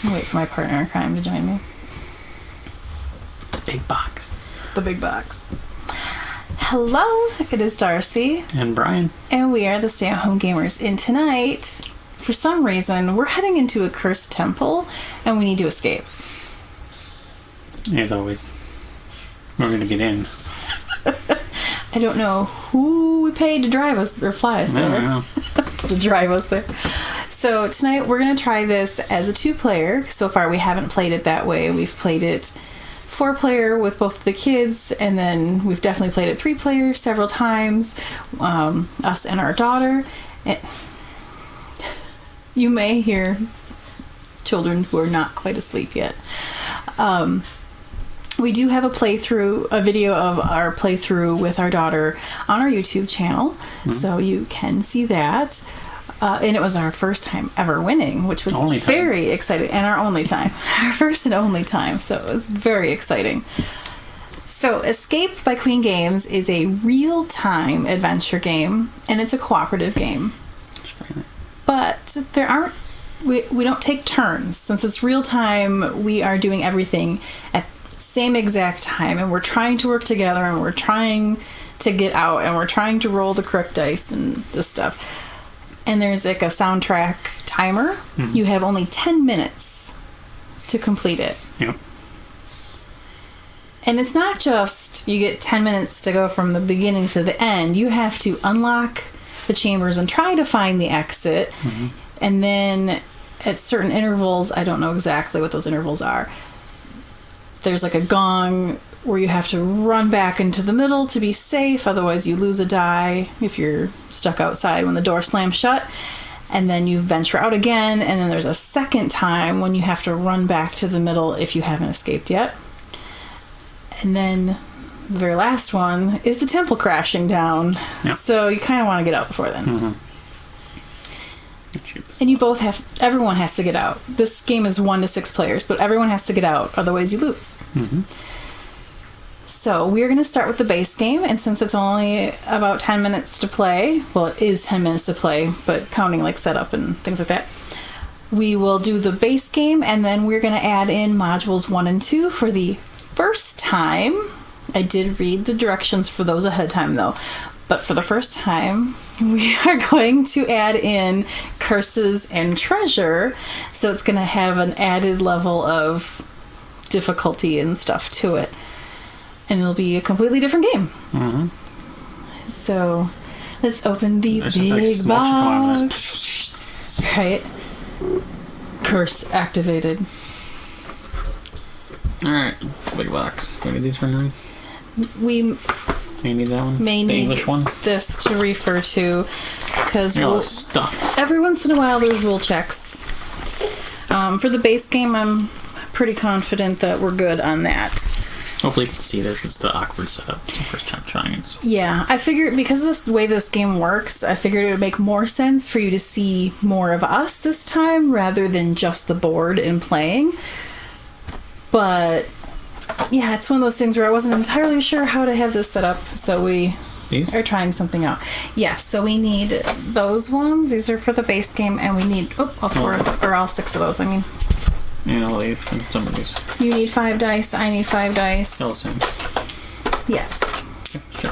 I'll wait for my partner in crime to join me. The big box. The big box. Hello, it is Darcy. And Brian. And we are the Stay-at-Home Gamers. And tonight, for some reason, we're heading into a cursed temple, and we need to escape. As always. We're going to get in. I don't know who we paid to drive us, or fly us there. I don't know. To drive us there. So tonight, we're going to try this as a 2-player. So far, we haven't played it that way. We've played it 4-player with both the kids, and then we've definitely played it 3-player several times, us and our daughter. You may hear children who are not quite asleep yet. We do have a video of our playthrough with our daughter on our YouTube channel, so you can see that. And it was our first time ever winning, which was very exciting, and our only time. Our first and only time, so it was very exciting. So Escape by Queen Games is a real-time adventure game, and it's a cooperative game. But we don't take turns. Since it's real-time, we are doing everything at the same exact time, and we're trying to work together, and we're trying to get out, and we're trying to roll the correct dice and this stuff. And there's like a soundtrack timer. Mm-hmm. You have only 10 minutes to complete it. Yep. And it's not just you get 10 minutes to go from the beginning to the end. You have to unlock the chambers and try to find the exit. Mm-hmm. And then at certain intervals, I don't know exactly what those intervals are, there's like a gong where you have to run back into the middle to be safe, otherwise you lose a die if you're stuck outside when the door slams shut. And then you venture out again, and then there's a second time when you have to run back to the middle if you haven't escaped yet. And then the very last one is the temple crashing down. Yep. So you kind of want to get out before then. Mm-hmm. And everyone has to get out. This game is 1 to 6 players, but everyone has to get out, otherwise you lose. Mm-hmm. So we're going to start with the base game, and since it's only about 10 minutes to play, well, it is 10 minutes to play, but counting like setup and things like that, we will do the base game, and then we're going to add in modules 1 and 2 for the first time. I did read the directions for those ahead of time, though. But for the first time, we are going to add in curses and treasure, so it's going to have an added level of difficulty and stuff to it. And it'll be a completely different game. Mm-hmm. So, let's open the big box. Right. Curse activated. Alright, it's a big box. Do we need these for now? We need that one? May the need English one? This to refer to, because stuff. Every once in a while there's rule checks. For the base game, I'm pretty confident that we're good on that. Hopefully you can see this. It's the awkward setup. It's the first time trying it. So. Yeah, I figured because of the way this game works, I figured it would make more sense for you to see more of us this time rather than just the board and playing. But yeah, it's one of those things where I wasn't entirely sure how to have this set up, so we are trying something out. Yes, so we need those ones. These are for the base game, and we need all 4 or all 6 of those. I mean. And all these, and some of these. You need 5 dice, I need 5 dice. All the same. Yes. Yeah, sure.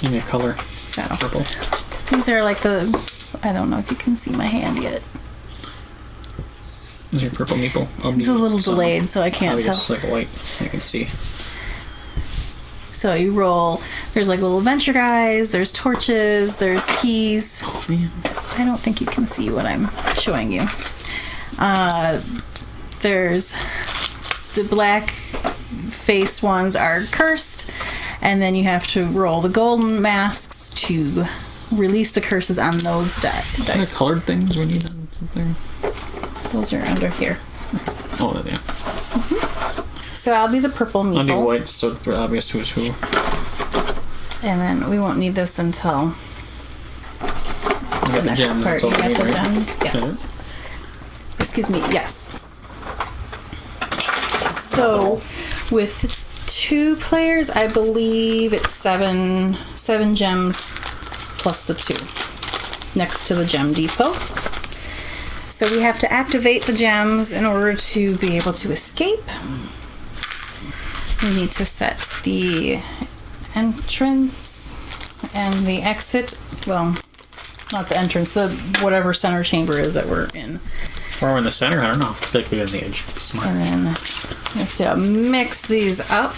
Give me a color. So, purple. These are like I don't know if you can see my hand yet. Is your purple meeple? It's a little delayed, so I can't tell. It's like white. I can see. So you roll. There's like little adventure guys. There's torches. There's keys. Oh man! I don't think you can see what I'm showing you. There's the black face ones are cursed, and then you have to roll the golden masks to release the curses on those dice. Are there colored things we need on something? Those are under here. Oh yeah. Mm-hmm. So I'll be the purple meeple. I'll do white, so it's obvious who's who. And then we won't need this until the next gems, part. You got the gems? Yes. Okay. Excuse me, yes. So, with 2 players, I believe it's 7 gems plus the 2. next to the gem depot. So we have to activate the gems in order to be able to escape. We need to set the entrance and the exit. Well, not the entrance, the whatever center chamber is that we're in. Or we're in the center? I don't know. I feel like we're on the edge. Smart. And then we have to mix these up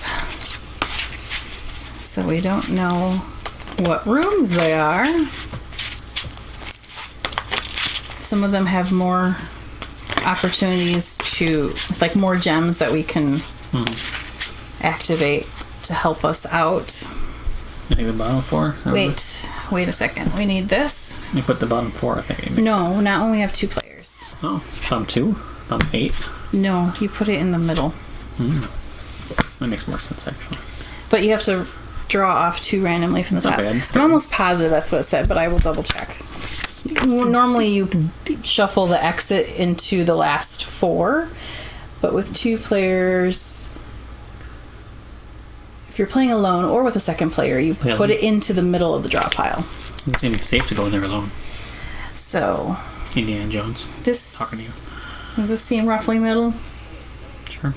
so we don't know what rooms they are. Some of them have more opportunities to, like, more gems that we can activate to help us out. I think the bottom 4? Wait a second. We need this. You put the bottom 4, I think. No, not when we have 2 players. Oh, bottom 2? Bottom 8? No, you put it in the middle. That makes more sense, actually. But you have to draw off 2 randomly from the top. I'm almost positive that's what it said, but I will double check. Normally you shuffle the exit into the last 4, but with 2 players, if you're playing alone or with a second player, you put it into the middle of the draw pile. It seems safe to go in there alone. So, Indiana Jones. This talking to you. Does this seem roughly middle? Sure.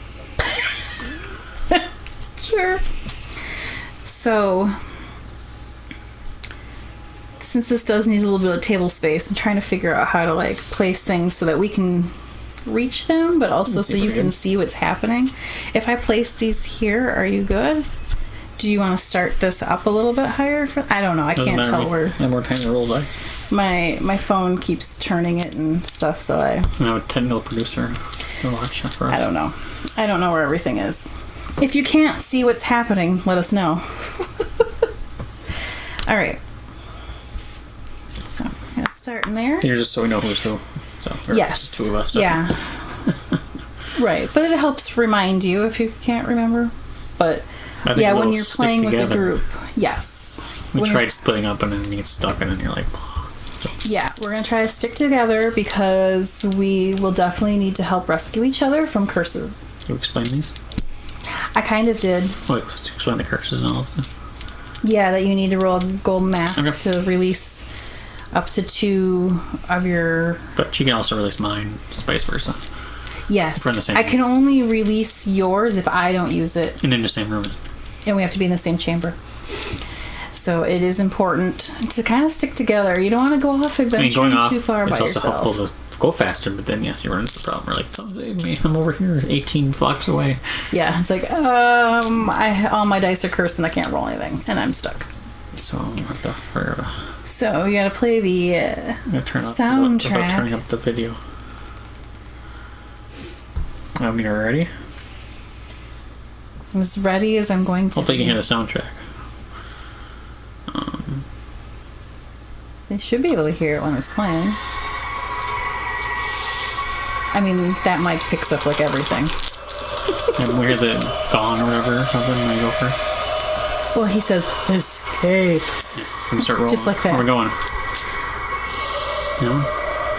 Sure. So, since this does need a little bit of table space, I'm trying to figure out how to, like, place things so that we can reach them, but also so you can see what's happening. If I place these here, are you good? Do you want to start this up a little bit higher? I don't know. I can't tell where. I have more time to roll dice. My phone keeps turning it and stuff, so I have a technical producer to watch for us. I don't know. I don't know where everything is. If you can't see what's happening, let us know. All right. So, I'm gonna start in there. You're just so we know who's who. So, yes. 2 of us. So. Yeah. Right, but it helps remind you if you can't remember. But yeah, when you're playing with a group, yes. We tried splitting up and then you get stuck and then you're like... Yeah, we're going to try to stick together because we will definitely need to help rescue each other from curses. Can you explain these? I kind of did. Wait, explain the curses and all of this? Yeah, that you need to roll a gold mask to release up to 2 of your... But you can also release mine, vice versa. Yes. I can only release yours if I don't use it. And in the same room. And we have to be in the same chamber. So it is important to kind of stick together. You don't want to go off adventuring too far by yourself. It's also helpful to go faster, but then yes, you run into the problem. We're like, don't save me. I'm over here 18 blocks away. Yeah, it's like, all my dice are cursed and I can't roll anything. And I'm stuck. So what the fur? So you gotta play the soundtrack. Without turning up the video. I mean, are you ready? I'm as ready as I'm going to Hopefully you can hear the soundtrack. They should be able to hear it when it's playing. I mean, that mic picks up like everything. And we hear the gone or whatever or something when we go first. Well, he says, escape. Yeah, we start rolling. Just like that. Where we're going.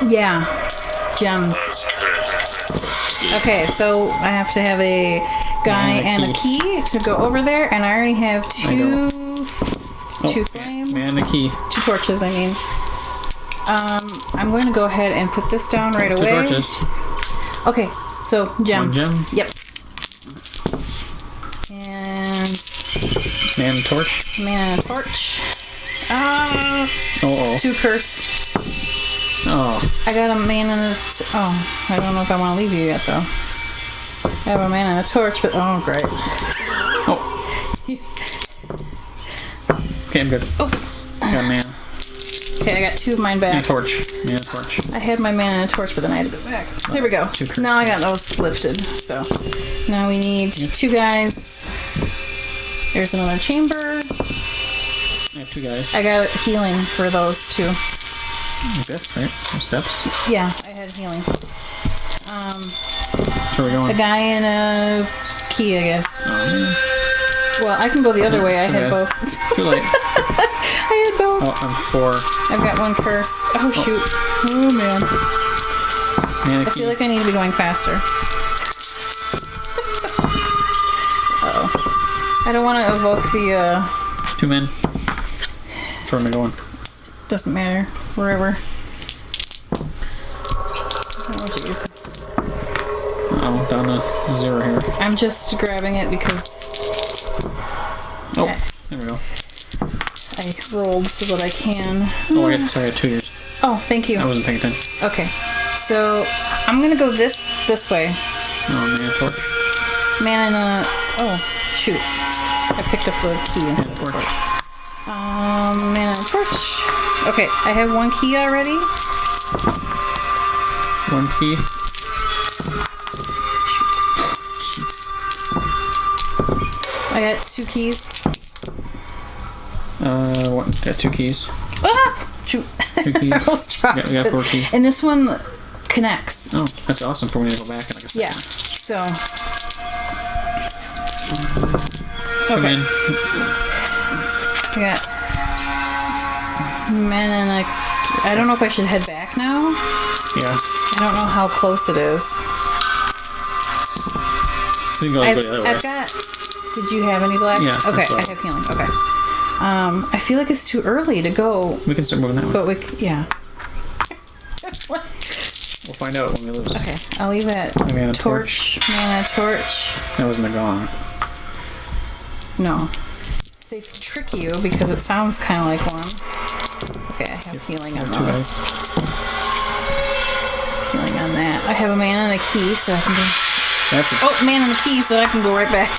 Yeah. Gems. Okay, so I have to have a guy and a key to go over there, and I already have 2 flames. Man, the key. 2 torches, I mean. I'm going to go ahead and put this down right away. 2 torches. Okay, so gem. 1 gem? Yep. And... Man and torch? Man and a torch. 2 curse. Oh. I got a man and a... I don't know if I want to leave you yet, though. I have a man and a torch, but... Oh, great. Oh. Okay, I'm good. Oh. I got a man. Okay, I got 2 of mine back. Man and torch. Man and torch. I had my man and a torch, but then I had to go back. There we go. Now I got those lifted. So now we need 2 guys. There's another chamber. I have 2 guys. I got healing for those 2. Like this, right? No steps? Yeah, I had healing. Where are we going? A guy and a key, I guess. Oh, man. Well, I can go the other way. I had both. Too late. I had both. Oh, I'm 4. I've got 1 cursed. Oh, shoot. Oh, man. I feel like I need to be going faster. Uh-oh. I don't want to evoke the, 2 men. Which way am I going? Doesn't matter. wherever. Oh, jeez. Oh, down to 0 here. I'm just grabbing it because... Oh, there we go. I rolled so that I can... Oh, I got 2 years. Oh, thank you. I wasn't paying attention. Okay. So, I'm gonna go this way. Oh, man, torch. Man and oh, shoot. I picked up the key instead of the torch. Man and a torch. Okay, I have 1 key already. 1 key. Shoot. I got 2 keys. Got 2 keys. Ah! Shoot. 2 keys. I almost dropped We got it. 4 keys. And this one connects. Oh, that's awesome for when you go back in like a second. Yeah. So. Come Okay. in. I got men and a. I don't know if I should head back now. Yeah. I don't know how close it is. You can go the other way. I've got. Did you have any black? Yeah, Okay, that's I have healing. Okay. I feel like it's too early to go. We can start moving that way. But yeah. We'll find out when we lose. Okay, I'll leave that Mana torch. Mana torch. That wasn't a gong. No. They trick you because it sounds kind of like one. Okay, I have healing on 2 those. dice. Healing on that. I have a mana and a key, so I can go. That's it. Oh, mana and a key, so I can go right back.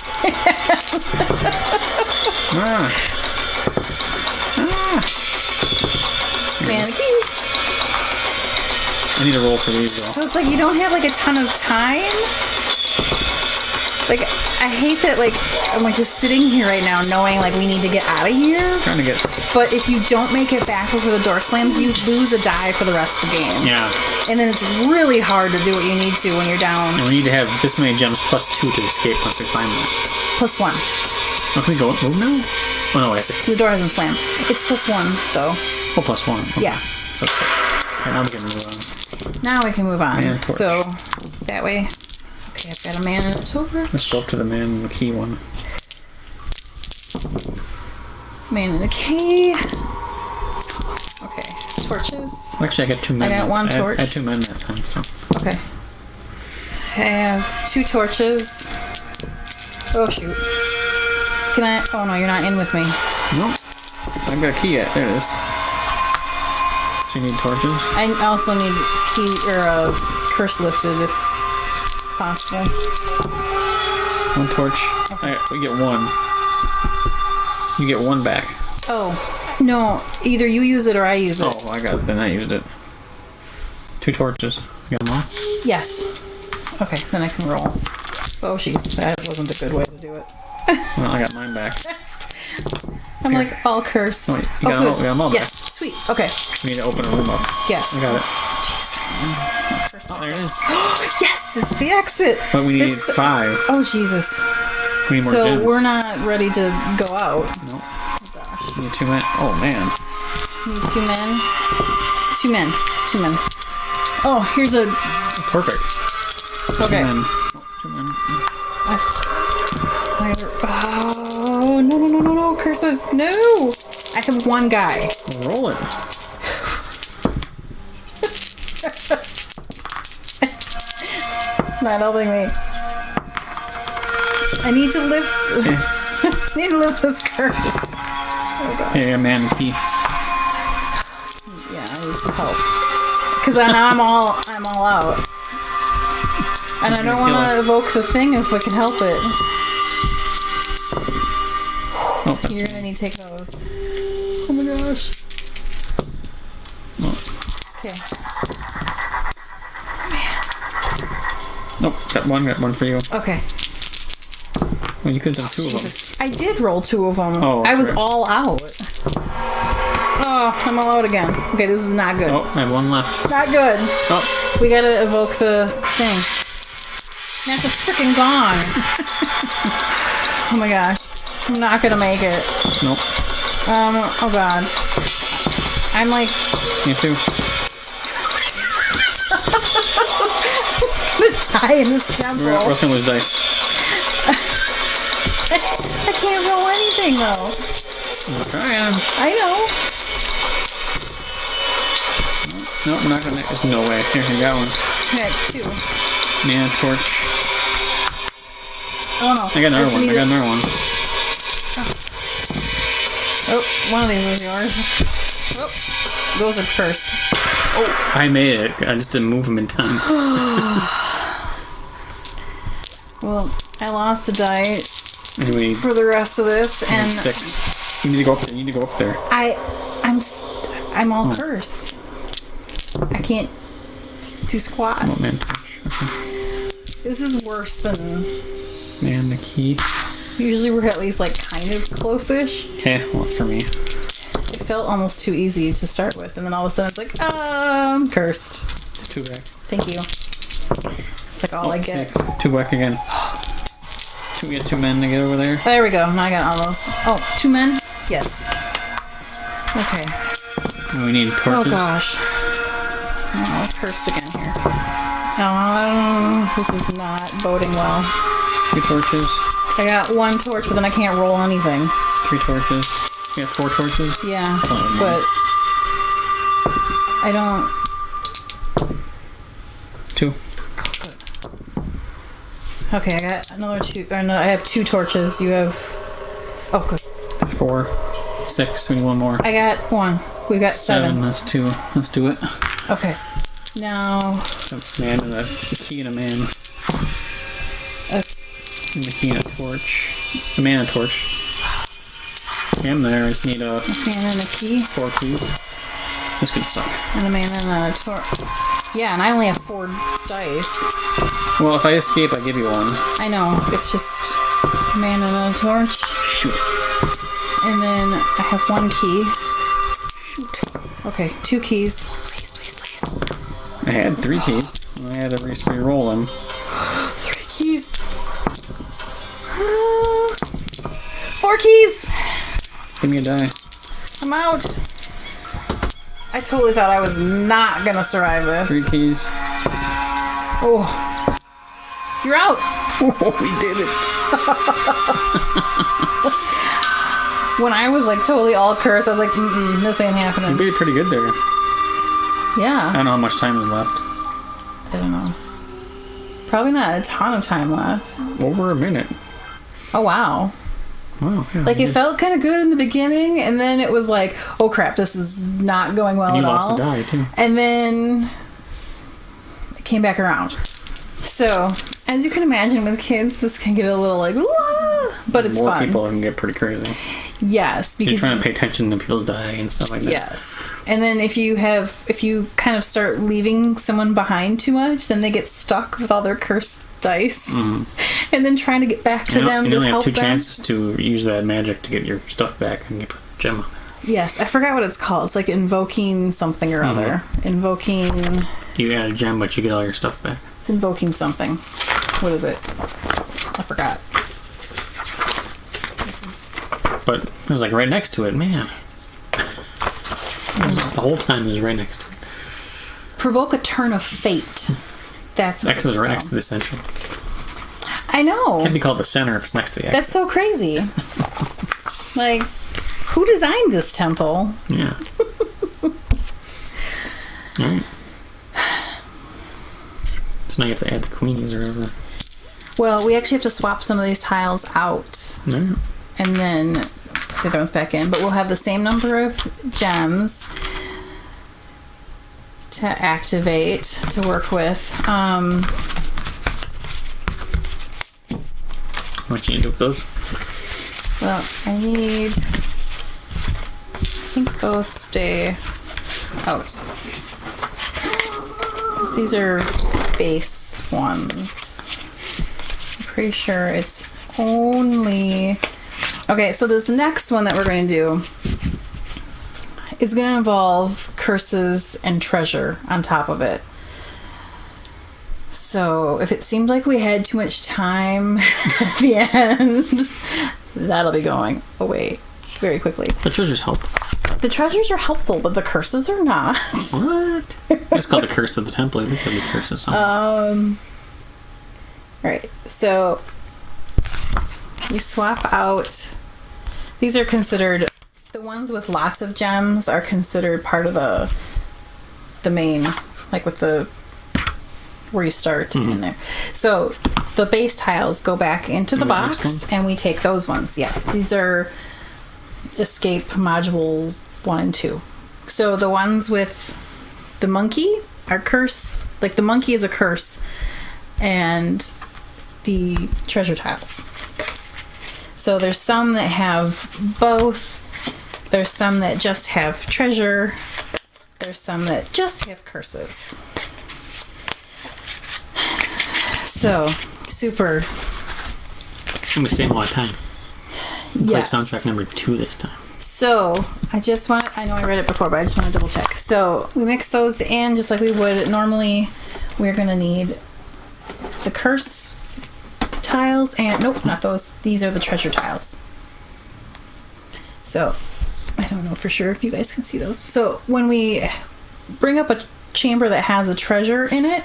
Ah. Mana and a key. I need to roll for these though. So it's like you don't have like a ton of time. Like I hate that. Like I'm like just sitting here right now, knowing like we need to get out of here. Trying to get. But if you don't make it back before the door slams, you lose a die for the rest of the game. Yeah. And then it's really hard to do what you need to when you're down. And we need to have this many gems plus 2 to escape once we find them. +1. Oh, can we go move now? Oh no, I see. The door hasn't slammed. It's +1 though. Oh, +1. Okay. Yeah. So it's okay, now we can move on. Now we can move on. Man torch. So that way. Okay, I've got a man and a torch. Let's go up to the man and the key one. Man and a key. Okay, torches. Actually, I got 2 men. I got 1 I torch. had 2 men that time, so. Okay. I have 2 torches. Oh shoot. Can I? Oh no, you're not in with me. Nope. I've got a key yet. There it is. So you need torches? I also need key or a curse lifted if possible. 1 torch. Okay. We get 1. You get 1 back. Oh no! Either you use it or I use it. Oh, I got it. Then I used it. 2 torches. You got them all? Yes. Okay, then I can roll. Oh jeez, that wasn't a good way to do it. Well, I got mine back. I'm Here. like all cursed. Oh, wait, you got good. them all back. Yes, sweet. Okay. We need to open a room up. Yes. I got it. Jeez. Oh, there it is. Yes, it's the exit. But we need 5. Oh Jesus. We need more So gems. we're not ready to go out. No. Oh gosh. We need 2 men. Oh, man. Need 2 men. 2 men. 2 men. Oh, here's a. Perfect. Okay. 2 men. Oh, 2 men. Oh no! Curses! No! I have 1 guy. Roll it. It's not helping me. I need to lift. I need to lift this curse. Oh god. Here, man, key. Yeah, I need some help. Because I'm all out. And I don't want to evoke the thing if we can help it. Oh, that's You're gonna need to take those. Oh my gosh. Oh. Okay. Nope, got 1 for you. Okay. Well, you could have done 2 of them. Jesus. I did roll 2 of them. Oh, I was right. all out. Oh, I'm all out again. Okay, this is not good. Oh, I have 1 left. Not good. Oh, We gotta evoke the thing. That's a freaking gone. Oh my gosh. I'm not gonna make it. nope. Oh god. I'm like Me too. gonna die in this temple. We're both gonna lose dice. I can't roll anything though. I'm trying. I know. No, we're not gonna. There's no way. Here, I got one. I got 2. Man, torch. Oh no. I got another one. I got another one. Oh, one of these is yours. Oh, those are cursed. Oh, I made it. I just didn't move them in time. Well, I lost a die Anyway, for the rest of this, and 6. You need to go up there. You need to go up there. I'm all cursed. I can't do squat. Oh man, torch. Okay. This is worse than Man, the key. usually. We're at least like kind of close-ish. Okay, well, it's for me. It felt almost too easy to start with, and then all of a sudden it's like, I'm cursed. 2 back. Thank you. It's like all I get. Okay. 2 back again. We get 2 men to get over there. There we go. Now I got all those. Oh, 2 men? Yes. Okay. And we need torches. Oh gosh. Oh, cursed again here. Oh, this is not boding well. 2 torches. I got 1 torch, but then I can't roll anything. 3 torches. We got 4 torches. Yeah, Oh, but I don't. 2. Okay, I got another 2. Or no, I have 2 torches. You have. Oh, good. 4. 6. We need 1 more. I got 1. We got 7. That's 2. Let's do it. Okay. Now. A man and a key and a man. And the key and a torch. A man and a torch. Okay, I'm there. I just need A man and a key. 4 keys. This could suck. And a man and a torch. Yeah, and I only have 4 dice. Well, if I escape, I give you 1. I know. It's just a man and a torch. Shoot. And then I have 1 key. Shoot. Okay, 2 keys. Please, please, please. I had 3 keys. And I had to re-roll them. 3 keys. 4 keys. Give me a die. I'm out. I totally thought I was not gonna survive this. 3 keys. Oh. You're out. Oh, we did it. When I was like totally all cursed, I was like, this ain't You happening. did pretty good there. I Yeah. don't know how much time is left. I don't know. Probably not a ton of time left. Over a minute. Oh, wow. Wow. Yeah, Like, it felt kind of good in the beginning, and then it was like, oh crap, this is not going well and you at lost all. a die, too. And then it came back around. So, as you can imagine with kids, this can get a little like, "Wah!" But it's More fun. people can get pretty crazy. Yes, You're because trying to pay attention to people's die and stuff like that. yes. And then if you kind of start leaving someone behind too much, then they get stuck with all their cursed dice. Mm-hmm. And then trying to get back to them You to only have help 2 them. chances to use that magic to get your stuff back and get a gem on there. Yes, I forgot what it's called. It's like invoking something or other. Invoking. You add a gem, but you get all your stuff back. It's invoking something. What is it? I forgot. But it was like right next to it, man. The whole time it was right next to it. Provoke a turn of fate. That's what X was it's right called. next to the central. I know. It can't be called the center if it's next to the X. That's so crazy. Like, who designed this temple? Yeah. Alright. So now you have to add the queenies or whatever. Well, we actually have to swap some of these tiles out Alright. and then put the other ones back in. But we'll have the same number of gems to activate, to work with. What you do with those? Well, I think those stay out. 'Cause these are base ones. I'm pretty sure it's only... Okay, so this next one that we're going to do is going to involve curses and treasure on top of it. So if it seemed like we had too much time at the end, that'll be going away very quickly. The treasures help. The treasures are helpful, but the curses are not. What? It's called the curse of the temple. I think there'll be curses. Alright, so we swap out. These are considered, the ones with lots of gems are considered part of the the main, like with the where you start in there. So the base tiles go back into the box, and we take those ones. Yes, these are escape modules 1 and 2. So the ones with the monkey are curse. Like the monkey is a curse, and the treasure tiles. So there's some that have both. There's some that just have treasure. There's some that just have curses. So, super. And we saved a lot of time. We played soundtrack number 2 this time. So, I know I read it before, but I just want to double check. So, we mix those in just like we would normally. We're going to need the curse tiles and, nope, not those. These are the treasure tiles. So, I don't know for sure if you guys can see those. So, when we bring up a chamber that has a treasure in it,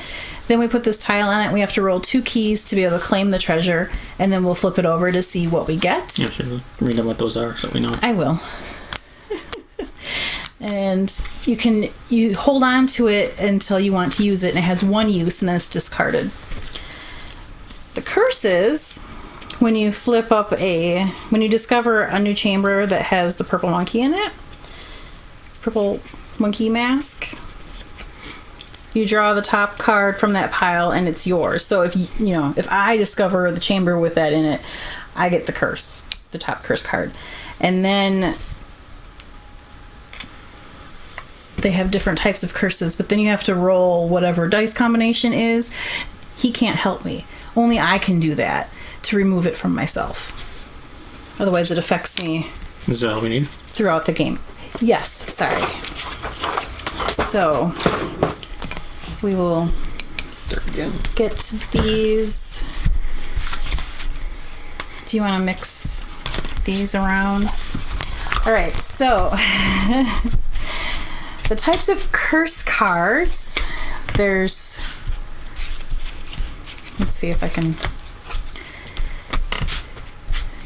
then we put this tile on it. We have to roll 2 keys to be able to claim the treasure, and then we'll flip it over to see what we get. Yeah, should read them what those are so we know. I will. And you hold on to it until you want to use it, and it has 1 use, and then it's discarded. The curses, when you discover a new chamber that has the purple monkey in it, purple monkey mask, you draw the top card from that pile and it's yours. So if I discover the chamber with that in it, I get the curse, the top curse card. And then they have different types of curses, but then you have to roll whatever dice combination is. He can't help me. Only I can do that to remove it from myself. Otherwise it affects me. Is that all we need? Throughout the game. Yes, sorry. So we will get these. Do you want to mix these around? All right, so the types of curse cards, there's, let's see if I can,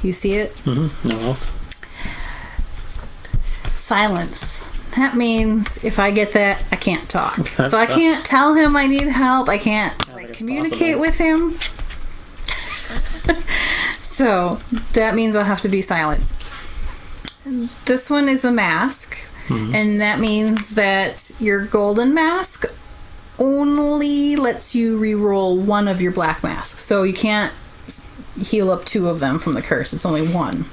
you see it? Mm-hmm. No else. Silence. That means if I get that, I can't talk. That's so I tough. can't tell him I need help. I can't communicate with him. So that means I'll have to be silent. This one is a mask, and that means that your golden mask only lets you re-roll 1 of your black masks. So you can't heal up 2 of them from the curse. It's only 1.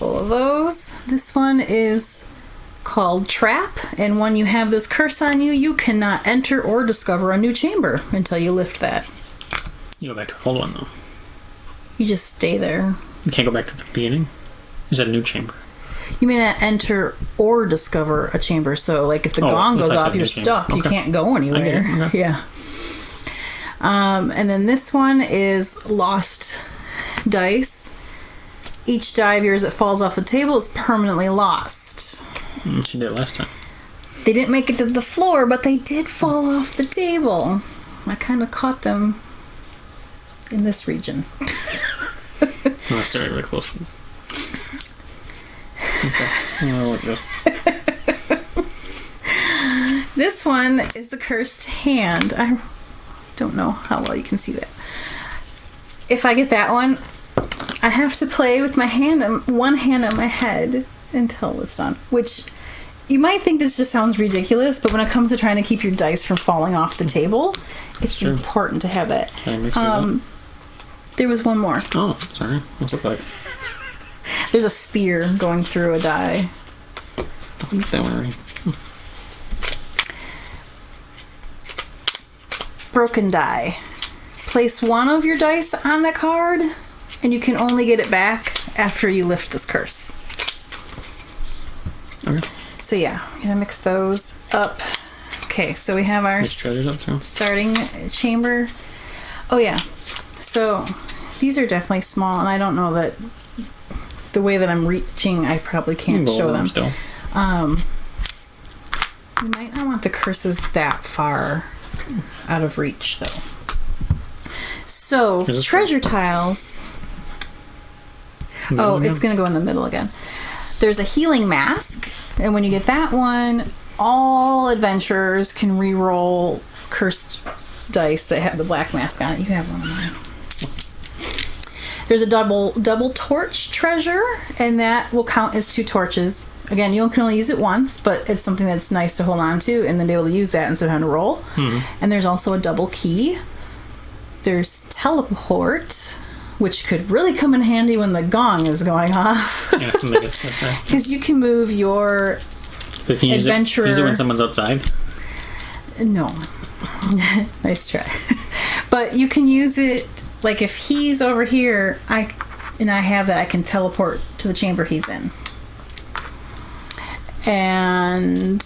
Of those. This one is called Trap, and when you have this curse on you, you cannot enter or discover a new chamber until you lift that. You go back to the old one though. You just stay there. You can't go back to the beginning? Is that a new chamber? You may not enter or discover a chamber, so like if the gong goes off, you're stuck. Okay. You can't go anywhere. Okay. Yeah. And then this one is Lost Dice. Each die of yours that falls off the table is permanently lost. She did it last time. They didn't make it to the floor, but they did fall off the table. I kind of caught them in this region. I started really close. This one is the cursed hand. I don't know how well you can see that. If I get that one, I have to play with my one hand on my head until it's done. Which, you might think this just sounds ridiculous, but when it comes to trying to keep your dice from falling off the table, it's important to have that. There was one more. Oh, sorry. What's it like? There's a spear going through a die. Don't worry. Broken die. Place 1 of your dice on the card, and you can only get it back after you lift this curse. Okay. So yeah, I'm gonna mix those up. Okay, so we have our starting chamber. Oh yeah, so these are definitely small, and I don't know that the way that I'm reaching, I probably can't show them. Still. You might not want the curses that far out of reach, though. So treasure tiles. Oh, it's gonna go in the middle again. There's a healing mask. And when you get that one, all adventurers can re-roll cursed dice that have the black mask on it. You have one of mine. There's a double torch treasure, and that will count as 2 torches. Again, you can only use it once, but it's something that's nice to hold on to and then be able to use that instead of having to roll. And there's also a double key. There's teleport, which could really come in handy when the gong is going off. Yeah, something like that. Because you can move your So can you adventurer... use it when someone's outside? No. Nice try. But you can use it, like if he's over here, I have that, I can teleport to the chamber he's in. And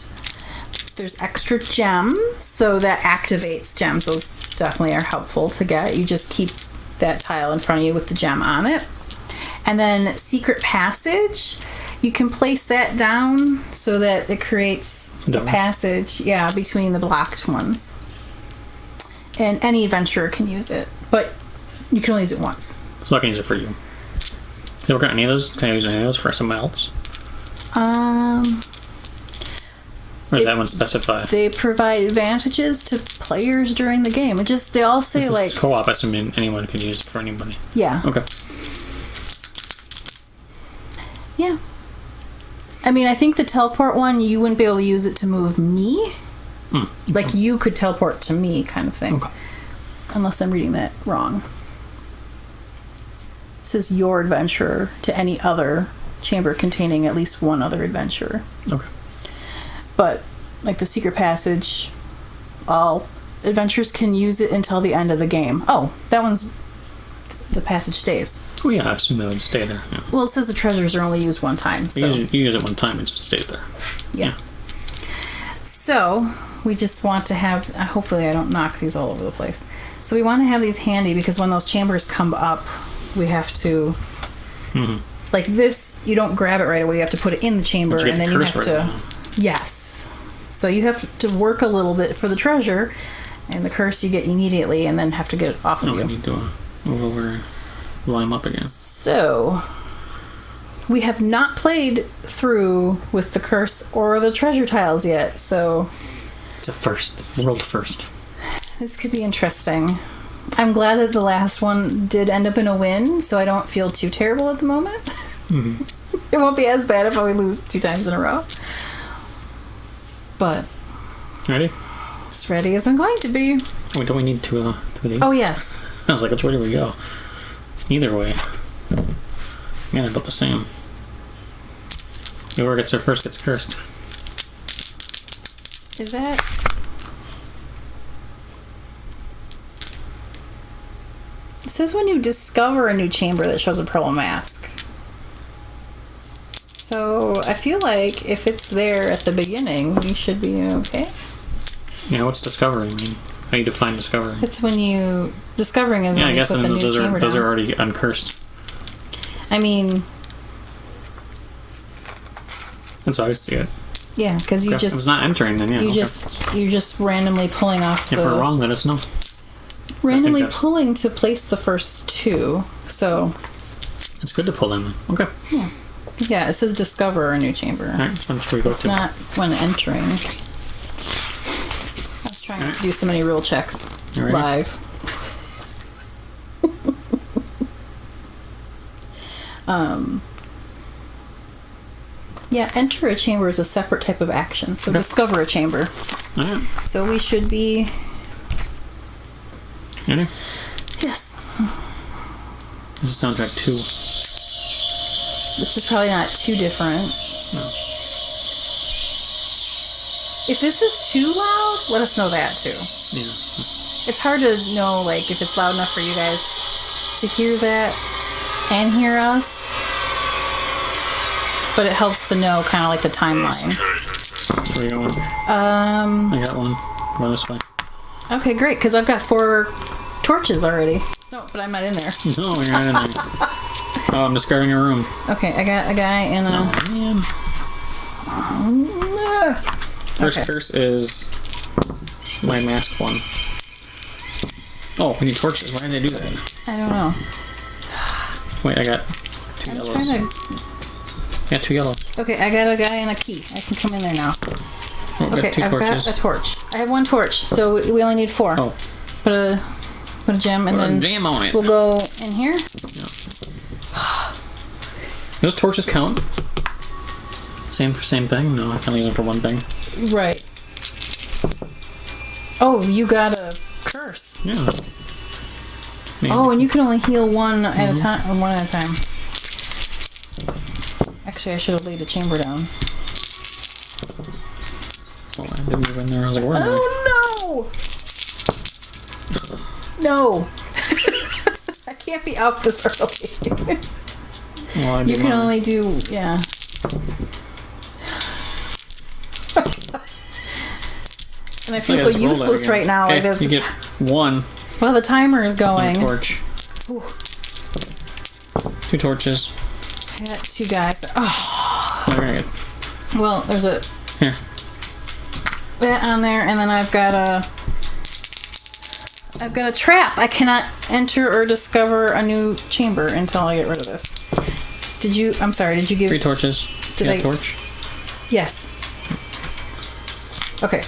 there's extra gems, so that activates gems. Those definitely are helpful to get. You just keep that tile in front of you with the gem on it. And then secret passage, you can place that down so that it creates a passage, between the blocked ones. And any adventurer can use it, but you can only use it once. So I can use it for you. Can I work on any of those? Can I use any of those for someone else? Or does that one specify? They provide advantages to players during the game. They all say this like is co-op. I assume anyone can use it for anybody. Yeah. Okay. Yeah. I mean, I think the teleport one, you wouldn't be able to use it to move me. Like you could teleport to me, kind of thing. Okay. Unless I'm reading that wrong. It says your adventurer to any other chamber containing at least one other adventurer. Okay. But, like the secret passage, all adventurers can use it until the end of the game. Oh, that one's... the passage stays. Oh yeah, I assume that would stay there. Yeah. Well, it says the treasures are only used one time, so... You use it one time, it just stays there. Yeah. So, we just want to have... hopefully I don't knock these all over the place. So we want to have these handy, because when those chambers come up, we have to... Like this, you don't grab it right away. You have to put it in the chamber, and then you have to... Yes. So you have to work a little bit for the treasure, and the curse you get immediately, and then have to get it off of you. I need to move over and line them up again. So, we have not played through with the curse or the treasure tiles yet, so... It's a first. World first. This could be interesting. I'm glad that the last one did end up in a win, so I don't feel too terrible at the moment. It won't be as bad if we lose 2 times in a row. But... Ready? As ready as I'm going to be. Wait, don't we need 2 of these? Oh, yes. I was like, which way do we go? Either way. Yeah, they're about the same. Whoever gets there first gets cursed. Is that... It says when you discover a new chamber that shows a purple mask. So, I feel like if it's there at the beginning, we should be okay. Yeah, what's discovering? I mean, how do you define discovering? It's when you... Discovering is when you put the new chamber down. Those are already uncursed. I mean... That's how I see it. Yeah, because you just... If it's not entering, then yeah. You're just randomly pulling off If we're wrong, let us know. Randomly pulling to place the first 2, so... It's good to pull them. Okay. Yeah. Yeah, it says discover a new chamber. Alright, which one we go It's to? not when entering. I was trying not to do so many rule checks live. Yeah, enter a chamber is a separate type of action. So discover a chamber. Alright. So we should be... Ready? Yes. This is soundtrack 2. Which is probably not too different. No. If this is too loud, let us know that too. Yeah. It's hard to know, like, if it's loud enough for you guys to hear that and hear us. But it helps to know kind of like the timeline. Where are you going? I got one. Go this way. Okay, great, because I've got 4 torches already. No, but I'm not in there. No, you're not in there. Oh, I'm discarding a room. Okay, I got a guy and a... Oh, man. First curse is my mask one. Oh, we need torches. Why did they do that? I don't know. Wait, I got 2 yellows. I'm trying to Got 2 yellows. Okay, I got a guy and a key. I can come in there now. Oh, Okay, got 2 I've torches. got a torch. I have 1 torch, so we only need 4. Oh. Put a gem and Put a then jam on it. we'll go in here. Yeah. Those torches count? Same thing? No, I can use them for one thing. Right. Oh, you got a curse. Yeah. Maybe. Oh, and you can only heal 1 at a time. Or 1 at a time. Actually, I should have laid a chamber down. Oh, I didn't move in there. I was like, where am I? Oh no! No. I can't be out this early. Well, You can only do, yeah. And I feel so useless right now. Okay, Like you get 1. well, the timer is And going. a torch. Ooh. 2 torches. I got 2 guys. Oh. Very good. Well, there's a Here. that on there, and then I've got a trap. I cannot enter or discover a new chamber until I get rid of this. I'm sorry, did you give 3 torches. Did You got I- a torch? Yes. Okay.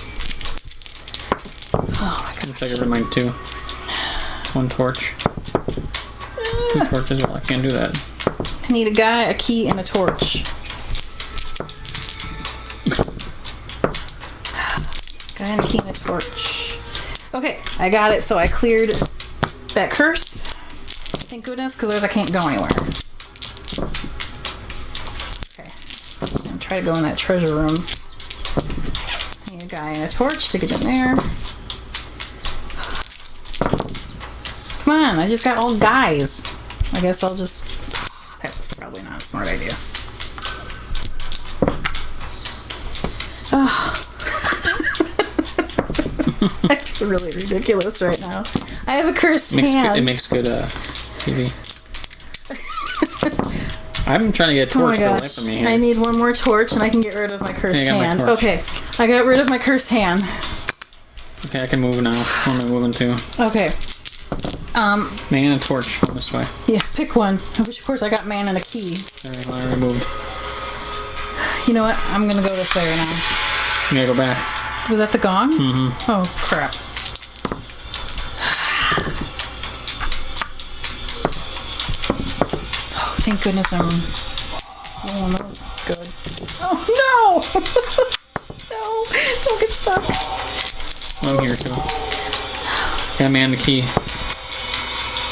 Oh my god. Looks like I rid of mine too. 1 torch. 2 torches. Well, I can't do that. I need a guy, a key, and a torch. Guy and a key and a torch. Okay, I got it. So I cleared that curse. Thank goodness, because otherwise I can't go anywhere. Okay. And try to go in that treasure room. I need a guy and a torch to get in there. Come on, I just got all guys. I guess I'll just... That was probably not a smart idea. Oh. I feel really ridiculous right now. I have a cursed hand. It makes good TV. I'm trying to get a torch for the life of me here. I need 1 more torch and I can get rid of my cursed I got my hand. torch. Okay, I got rid of my cursed hand. Okay, I can move now. Where am I moving to? Okay. Man and torch. This way. Yeah, pick one. Which, of course, I got man and a key. Alright, well, I removed. You know what? I'm gonna go this way right now. You gotta go back. Was that the gong? Mm-hmm. Oh, crap. Oh, thank goodness I'm rolling those good. Oh, no! No! Don't get stuck. I'm here too. Got man the key.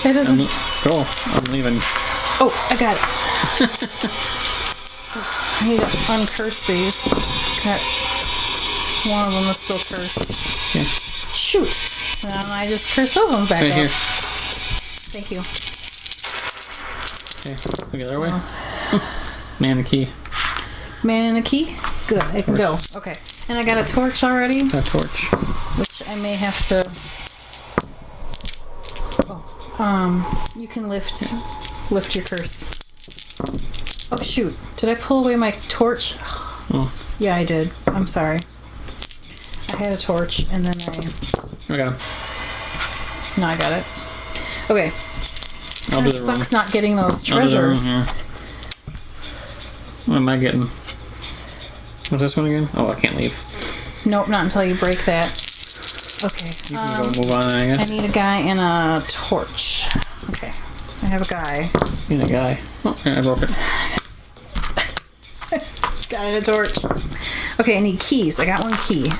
It doesn't... Go. I'm leaving. Oh, I got it. I need to uncurse these. Got... One of them is still cursed. Yeah. Shoot! And I just cursed those ones back Right up. here. Thank you. Okay. Look the other way. Man the key. Man and a key? Good, I can go. Okay. And I got a torch already, Got a torch. which I may have to... Oh. You can lift your curse. Oh, shoot. Did I pull away my torch? Oh. Yeah, I did. I'm sorry. I had a torch, and then I got him. No, I got it. Okay. I'll do It the room. sucks not getting those I'll do the room treasures. here. What am I getting? What's this one again? Oh, I can't leave. Nope, not until you break that. Okay. You can go move on, I I guess. need a guy and a torch. Okay. I have a guy. You need a guy. Oh, I broke it. Guy and a torch. Okay, I need keys. I got 1 key.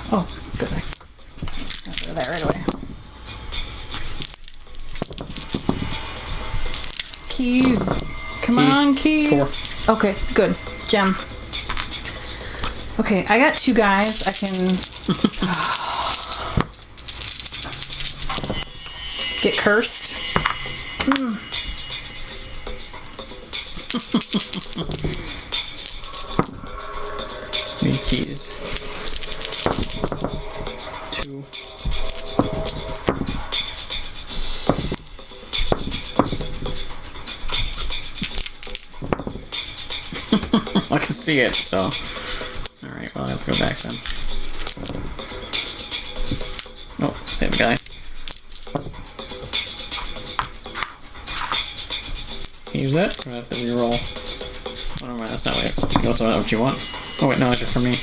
Oh, good. I got rid of that right away. Keys. Come Key. on, keys. 4. Okay, good. Gem. Okay, I got 2 guys. I can get cursed. Need keys. 2. I can see it, so. Alright, well, I have to go back then. Oh, same guy. Can you use that? Or do I have to reroll? Oh, never mind. That's not what you want. Oh, wait, no, that's just for me.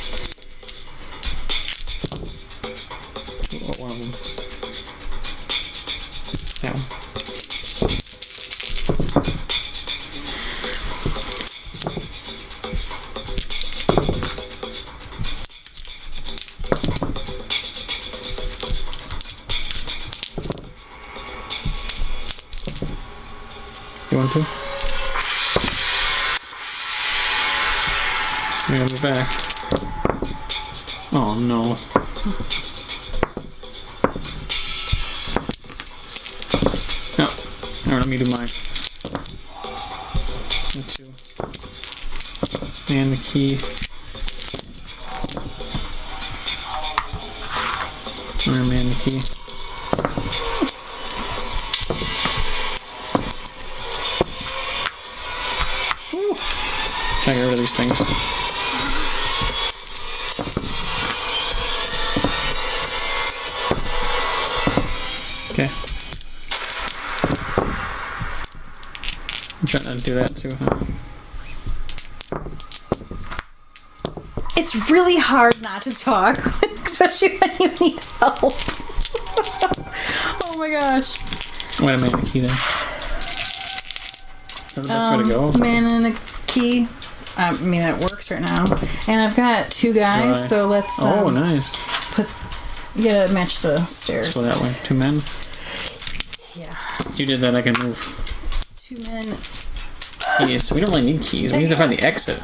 What one of them? That one. You want to? Yeah, I'll be back. Oh no. No. Alright, let me do mine. Let's do. And the key. Alright, man, the key. Try to get rid of these things. Okay. I'm trying to do that too, huh? It's really hard not to talk, especially when you need help. Oh my gosh. Wait a minute, key there. Is that the best way to go? Man and a key. I mean, it works right now. And I've got 2 guys, so let's... oh, nice. You gotta match the stairs. Let's go that way. 2 men? Yeah. So you did that, I can move. 2 men. Keys. We don't really need keys. We need to find the exit.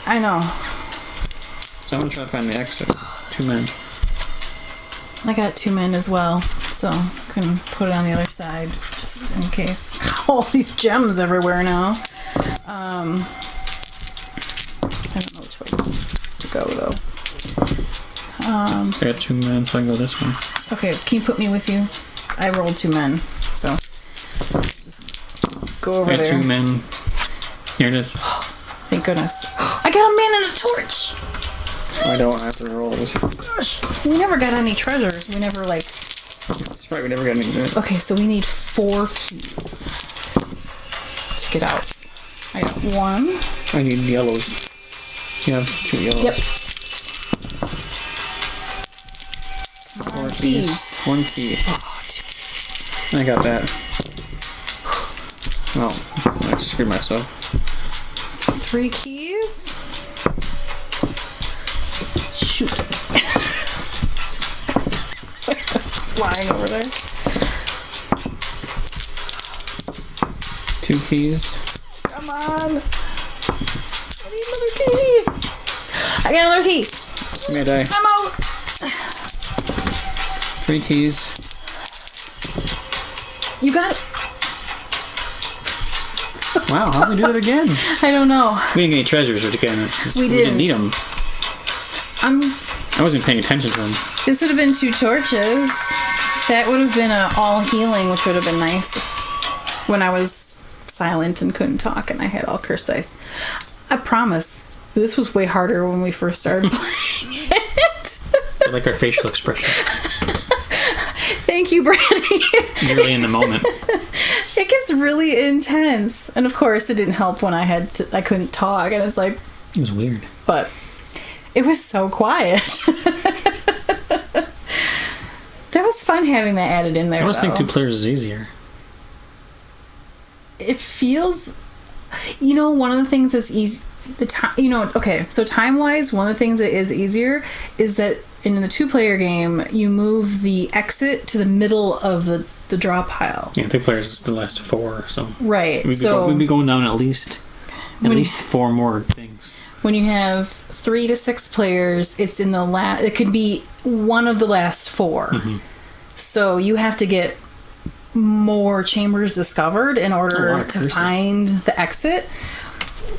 I know. So I'm gonna try to find the exit. 2 men. I got 2 men as well, so I can put it on the other side, just in case. All these gems everywhere now. I don't know which way to go, though. I got 2 men, so I can go this way. Okay, can you put me with you? I rolled 2 men, so just go over I got there. 2 men. Here it is. Thank goodness. I got a man and a torch! I don't have to roll those. Gosh, we never got any treasures. We never, like... That's right, we never got any good. Okay, so we need 4 keys to get out. I got 1. I need yellows. You have 2 yellows. Yep. 4 keys. 1 key. Oh, 2 keys. I got that. Oh, I screwed myself. 3 keys. Shoot. Flying over there. 2 keys. Come on. I need another key. I got another key. Give me a die. I'm out. 3 keys. You got it. Wow, how'd we do it again? I don't know. We didn't get any treasures again. We didn't need them. I wasn't paying attention to them. This would have been 2 torches. That would have been all healing, which would have been nice when I was silent and couldn't talk and I had all cursed dice. I promise, this was way harder when we first started playing it. I like our facial expression. Thank you, Brandy. You're really in the moment. It gets really intense. And of course, it didn't help when I couldn't talk. And it's like... It was weird. But it was so quiet. That was fun having that added in there, I almost though. think 2 players is easier. It feels... You know, one of the things that's easy... okay, so time-wise, one of the things that is easier is that in the 2-player game, you move the exit to the middle of the draw pile. Yeah, 3 players is the last 4, so... Right, We'd be going down at least 4 more things. When you have 3 to 6 players, it's in the last... It could be one of the last 4. Mm-hmm. So you have to get more chambers discovered in order to find the exit.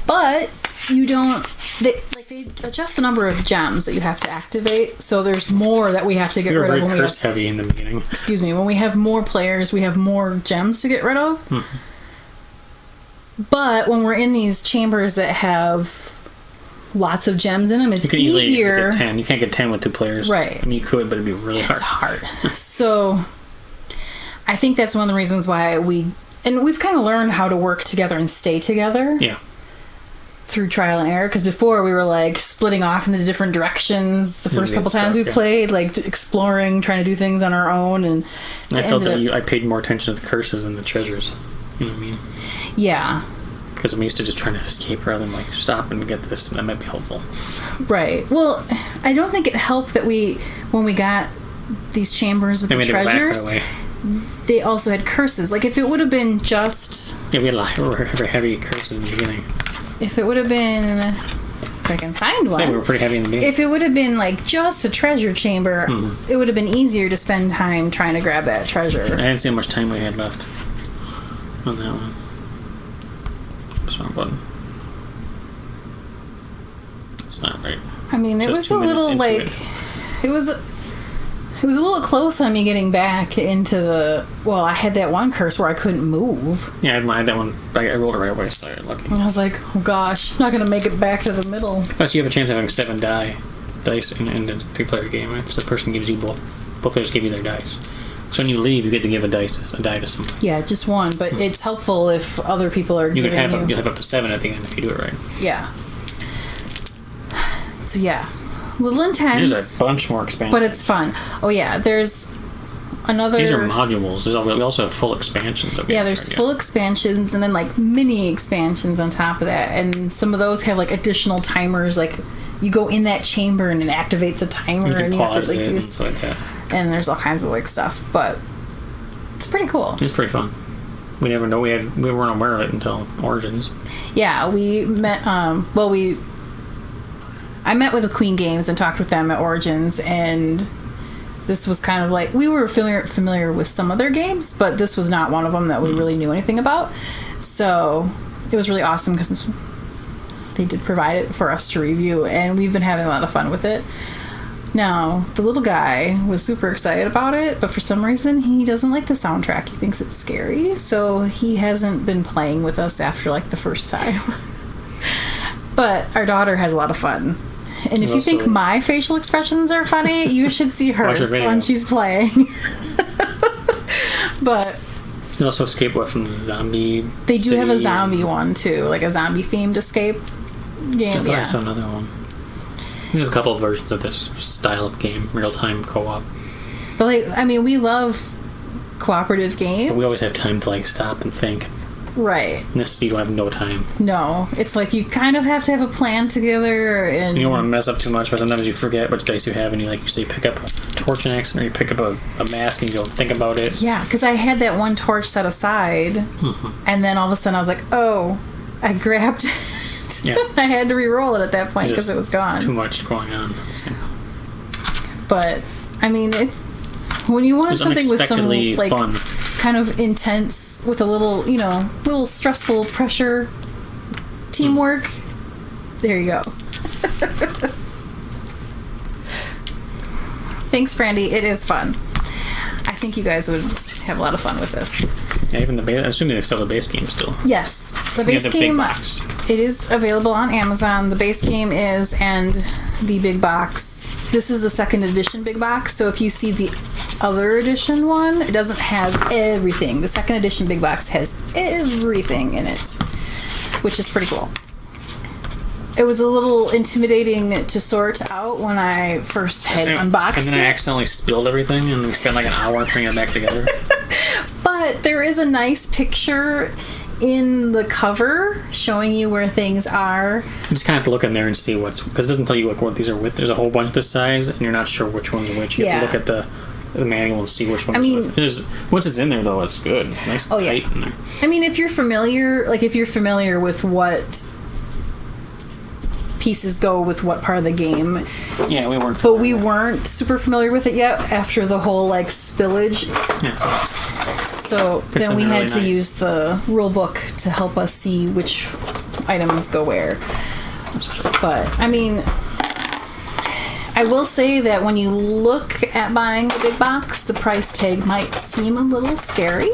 But you don't... They adjust the number of gems that you have to activate, so there's more that we have to get rid of. We were very curse heavy in the beginning. Excuse me. When we have more players, we have more gems to get rid of. Mm-hmm. But when we're in these chambers that have lots of gems in them, it's easier. You can easily get 10. You can't get 10 with 2 players. Right. I mean, you could, but it'd be really hard. It's hard. So I think that's one of the reasons why we and we've kind of learned how to work together and stay together. Yeah. Through trial and error, because before we were like splitting off into different directions the first couple times we played, like exploring, trying to do things on our own, and I felt that I paid more attention to the curses than the treasures. You know what I mean? Yeah. Because I'm used to just trying to escape rather than like stop and get this. That might be helpful. Right. Well, I don't think it helped that when we got these chambers with the treasures, they also had curses. Like if it would have been just... Yeah, we had a lot of heavy curses in the beginning. If it would have been... If I can find one. We were pretty heavy in the beginning. If it would have been like just a treasure chamber, it would have been easier to spend time trying to grab that treasure. I didn't see how much time we had left on that one. Wrong button. It's not right. I mean, it was a little like... It was a little close on me getting back into the... Well, I had that one curse where I couldn't move. Yeah, I had that one. I rolled it right away, so I got lucky. And I was like, oh gosh, not going to make it back to the middle. Plus, you have a chance of having 7 dice in the 3-player game. Right? So the person gives you both players give you their dice. So when you leave, you get to give a die to somebody. Yeah, just one, but it's helpful if other people are you'll have up to 7 at the end if you do it right. Yeah. So yeah. A little intense. There's a bunch more expansions. But it's fun. Oh yeah, there's another... These are modules. We also have full expansions. Yeah, there's full expansions and then like mini expansions on top of that. And some of those have like additional timers. Like you go in that chamber and it activates a timer and you have to like do stuff like that. And there's all kinds of like stuff. But it's pretty cool. It's pretty fun. We never know. We weren't aware of it until Origins. Yeah, we met... I met with the Queen Games and talked with them at Origins, and this was kind of like... We were familiar with some of their games, but this was not one of them that we really knew anything about. So it was really awesome because they did provide it for us to review, and we've been having a lot of fun with it. Now, the little guy was super excited about it, but for some reason he doesn't like the soundtrack. He thinks it's scary, so he hasn't been playing with us after like the first time. But our daughter has a lot of fun. And if you think my facial expressions are funny, you should see hers when she's playing. But you also escape from the zombie. They do have a zombie one too, like a zombie themed escape game. I saw another one. We have a couple of versions of this style of game, real time co-op. But we love cooperative games. But we always have time to stop and think. Right. In this, you don't have no time. No. It's like you kind of have to have a plan together. And you don't want to mess up too much, but sometimes you forget which dice you have, and you say pick up a torch in accident, or you pick up a mask and you don't think about it. Yeah, because I had that one torch set aside, and then all of a sudden I was like, oh, I grabbed it. Yeah. I had to re-roll it at that point because it was gone. Too much going on. But, it's... When you want something with some, fun. Kind of intense, with a little, little stressful pressure, teamwork, there you go. Thanks, Brandy. It is fun. I think you guys would have a lot of fun with this. Yeah, even the base... I'm assuming they sell the base game still. Yes. The base game, it is available on Amazon. The base game is, and the big box. This is the 2nd edition big box, so if you see the other edition one, it doesn't have everything. The 2nd edition big box has everything in it, which is pretty cool. It was a little intimidating to sort out when I first had unboxed it. And then I accidentally spilled everything and we spent an hour putting it back together. But there is a nice picture in the cover showing you where things are. You just kind of have to look in there and see because it doesn't tell you what these are with. There's a whole bunch this size and you're not sure which one's which. You have to look at the manual and see which one is which. Once it's in there though, it's good. It's nice and tight in there. If you're familiar with what pieces go with what part of the game. Yeah, we weren't. But we weren't super familiar with it yet after the whole spillage. Yeah, so then we had to use the rule book to help us see which items go where. But I will say that when you look at buying the big box, the price tag might seem a little scary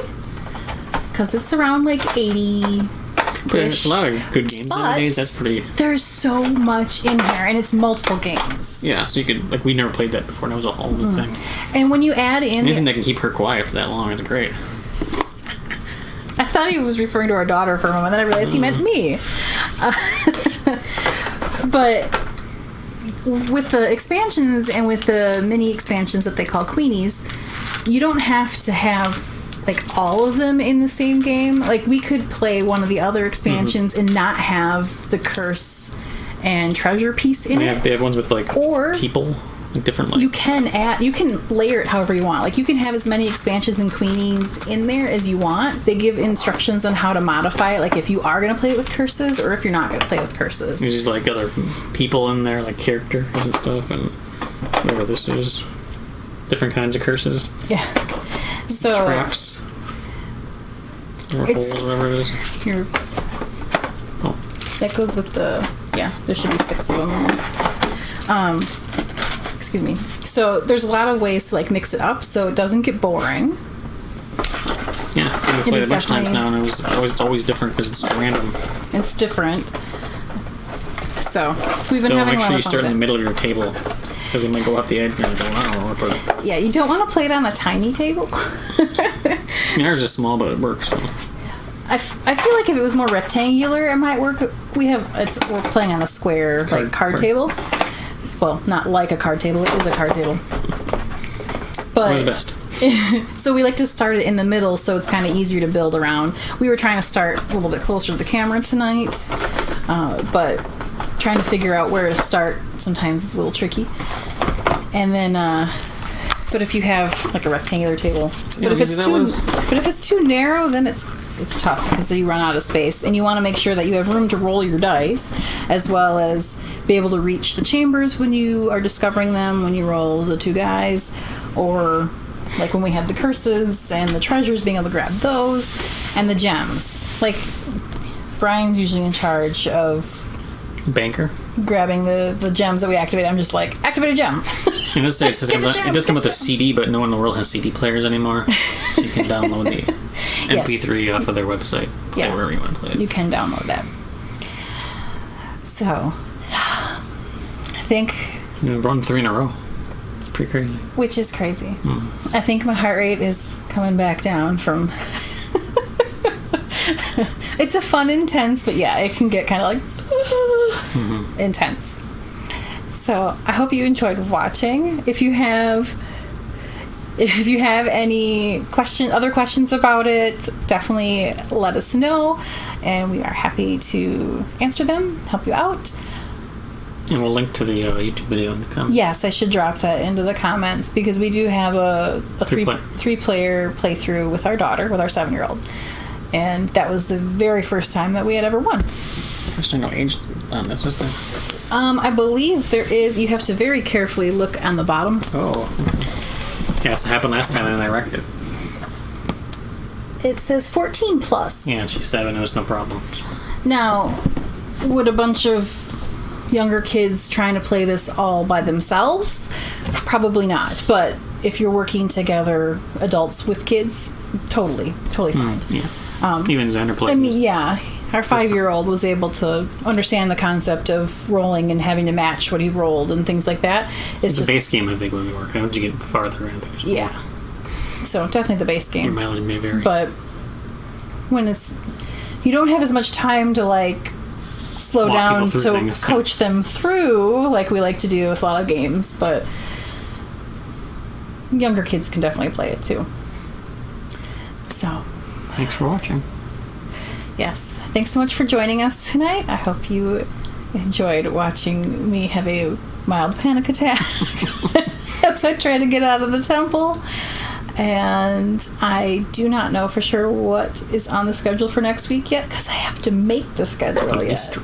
because it's around $80. There's a lot of good games nowadays. That's pretty. There's so much in here, and it's multiple games. Yeah, so you could we never played that before. That was a whole new thing. And when you add in anything that can keep her quiet for that long is great. I thought he was referring to our daughter for a moment, then I realized he meant me. But with the expansions and with the mini expansions that they call Queenies, you don't have to have like all of them in the same game. Like, we could play one of the other expansions and not have the curse and treasure piece in it. They have ones with like people, like different. Like, you can layer it however you want. Like, you can have as many expansions and Queenies in there as you want. They give instructions on how to modify it. Like, if you are going to play it with curses or if you're not going to play it with curses. There's just like other people in there, like characters and stuff, and whatever this is, different kinds of curses. Yeah. So traps. Or holes, whatever it is. Here. Oh. That goes with the... Yeah, there should be 6 of them. Excuse me. So there's a lot of ways to like mix it up so it doesn't get boring. Yeah, I've played it a bunch of times now, and it's always different because it's random. It's different. So we've been having a lot of fun. Make sure you start in the middle of your table, because it might go up the edge. And you're like, wow, yeah, you don't want to play it on a tiny table. Ours is small, but it works. So. I feel like if it was more rectangular, it might work. We're playing on a square card table. Well, not like a card table. It is a card table. But we're the best. So we like to start it in the middle, so it's kind of easier to build around. We were trying to start a little bit closer to the camera tonight, but trying to figure out where to start sometimes is a little tricky. And then, but if you have like a rectangular table, but if it's too narrow, then it's tough because you run out of space, and you want to make sure that you have room to roll your dice, as well as be able to reach the chambers when you are discovering them, when you roll the 2 guys, or like when we had the curses and the treasures, being able to grab those, and the gems. Like, Brian's usually in charge of banker grabbing the gems that we activate. I'm just like, activate a gem. In this case, it does come with a CD, but no one in the world has CD players anymore, so you can download the MP3 off of their website. Yeah, wherever you want to play it. You can download that. So, I think you've run 3 in a row. It's pretty crazy. Which is crazy. I think my heart rate is coming back down from. It's a fun intense, but yeah, it can get kind of like intense. So I hope you enjoyed watching. If you have any other questions about it, definitely let us know, and we are happy to answer them, help you out. And we'll link to the YouTube video in the comments. Yes, I should drop that into the comments, because we do have a three-player playthrough with our daughter, with our 7-year-old. And that was the very first time that we had ever won. There's no age on this, is there? I believe there is. You have to very carefully look on the bottom. Oh. Yeah, it happened last time and I wrecked it. It says 14 plus. Yeah, she's 7, it was no problem. Now, would a bunch of younger kids trying to play this all by themselves? Probably not. But if you're working together, adults with kids, totally fine. Yeah. Even Xander played. I mean, yeah. Our 5-year-old was able to understand the concept of rolling and having to match what he rolled and things like that. It's the base game, I think, would be working. Once you get farther in, yeah. So definitely the base game. Your mileage may vary. But when you don't have as much time to like slow down to coach them through like we like to do with a lot of games, but younger kids can definitely play it too. So thanks for watching. Yes. Thanks so much for joining us tonight. I hope you enjoyed watching me have a mild panic attack as I try to get out of the temple. And I do not know for sure what is on the schedule for next week yet, because I have to make the schedule yet.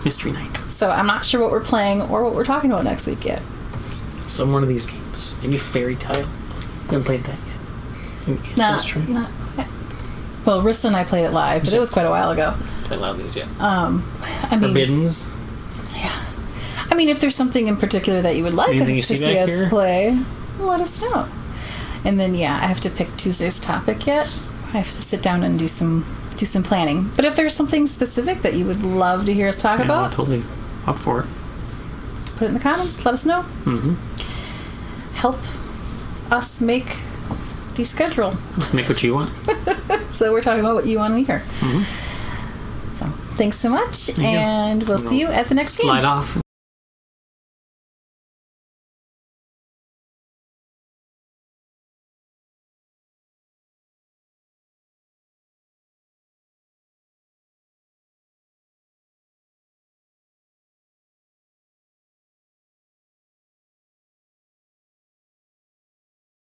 Mystery night. So I'm not sure what we're playing or what we're talking about next week yet. Some one of these games. Maybe Fairy Tale. We haven't played that yet. Not well, Rissa and I played it live, but it was quite a while ago. Played a lot of these yet. I mean, Forbiddens. Yeah. I mean, if there's something in particular that you would like to see us play, let us know. And then, yeah, I have to pick Tuesday's topic yet. I have to sit down and do some planning. But if there's something specific that you would love to hear us talk about, I'm totally up for it. Put it in the comments. Let us know. Mm-hmm. Help us make the schedule. Just make what you want. So we're talking about what you want to hear. So thanks so much, and we'll see you at the next game. Slide off.